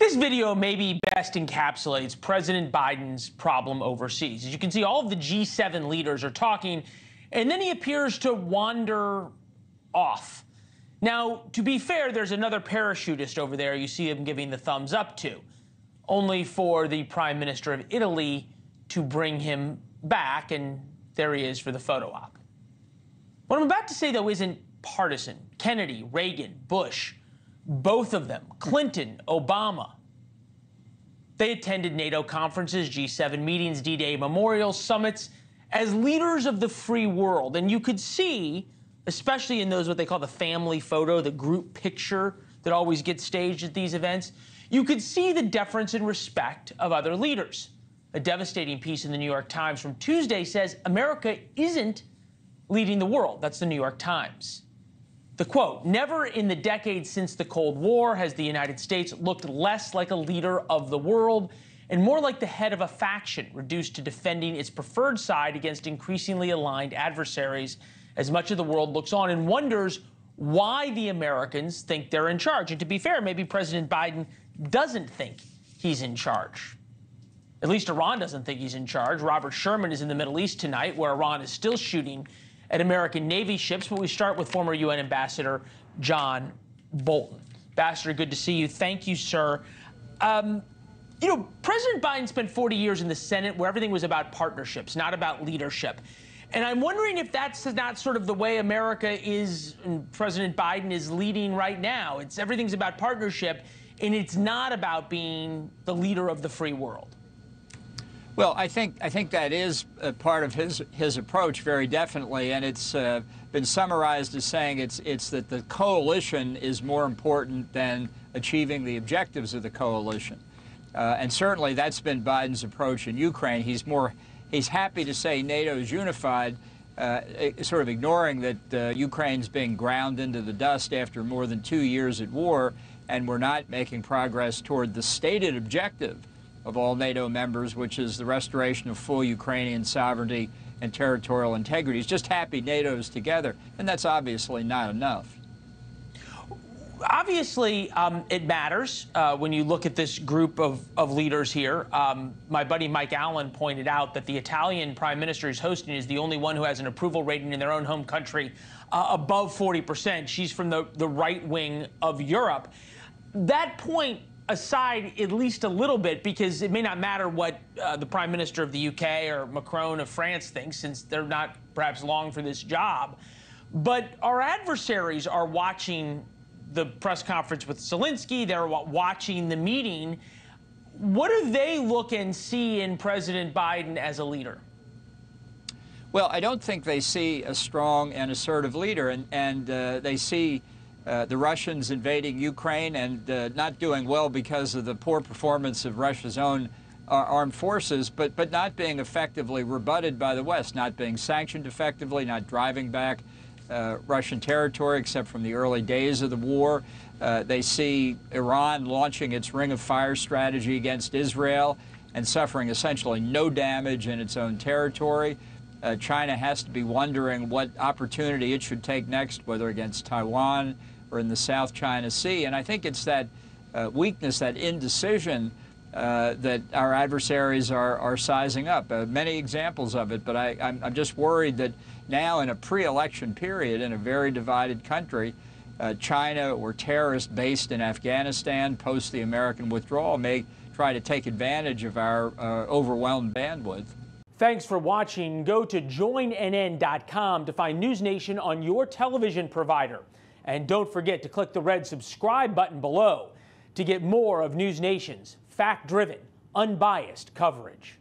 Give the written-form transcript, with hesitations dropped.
This video maybe best encapsulates President Biden's problem overseas. As you can see, all of the G7 leaders are talking, and then he appears to wander off. Now, to be fair, there's another parachutist over there you see him giving the thumbs up to, only for the Prime Minister of Italy to bring him back, and there he is for the photo op. What I'm about to say, though, isn't partisan. Kennedy, Reagan, Bush, both of them, Clinton, Obama, they attended NATO conferences, G7 meetings, D-Day memorials, summits, as leaders of the free world. And you could see, especially in those what they call the family photo, the group picture that always gets staged at these events, you could see the deference and respect of other leaders. A devastating piece in the New York Times from Tuesday says America isn't leading the world. That's the New York Times. The quote, "Never in the decades since the Cold War has the United States looked less like a leader of the world and more like the head of a faction reduced to defending its preferred side against increasingly aligned adversaries as much of the world looks on and wonders why the Americans think they're in charge." And to be fair, maybe President Biden doesn't think he's in charge. At least Iran doesn't think he's in charge. Robert Sherman is in the Middle East tonight, where Iran is still shooting at American Navy ships. But we start with former UN Ambassador John Bolton. Ambassador, good to see you. Thank you, sir. You know, President Biden spent 40 years in the Senate where everything was about partnerships, not about leadership. And I'm wondering if that's not sort of the way America is, and President Biden is leading right now. Everything's about partnership, and it's not about being the leader of the free world. Well, I think that is part of his approach, very definitely, and it's been summarized as saying it's that the coalition is more important than achieving the objectives of the coalition, and certainly that's been Biden's approach in Ukraine. He's happy to say NATO is unified, sort of ignoring that Ukraine's being ground into the dust after more than 2 years at war, and we're not making progress toward the stated objective of all NATO members, which is the restoration of full Ukrainian sovereignty and territorial integrity. He's just happy NATO's together, and that's obviously not enough. Obviously, it matters when you look at this group of leaders here. My buddy Mike Allen pointed out that the Italian prime minister who's hosting is the only one who has an approval rating in their own home country above 40%. She's from the right wing of Europe. That point aside at least a little bit, because it may not matter what the Prime Minister of the UK or Macron of France thinks, since they're not perhaps long for this job. But our adversaries are watching the press conference with Zelensky. They're watching the meeting. What do they look and see in President Biden as a leader? Well, I don't think they see a strong and assertive leader, and they see the Russians invading Ukraine and not doing well because of the poor performance of Russia's own armed forces, but not being effectively rebutted by the West, not being sanctioned effectively, not driving back Russian territory except from the early days of the war. They see Iran launching its Ring of Fire strategy against Israel and suffering essentially no damage in its own territory. China has to be wondering what opportunity it should take next, whether against Taiwan or in the South China Sea. And I think it's that weakness, that indecision that our adversaries are sizing up. Many examples of it, but I'm just worried that now in a pre-election period in a very divided country, China or terrorists based in Afghanistan post the American withdrawal may try to take advantage of our overwhelmed bandwidth. Thanks for watching. Go to joinnn.com to find NewsNation on your television provider. And don't forget to click the red subscribe button below to get more of NewsNation's fact-driven, unbiased coverage.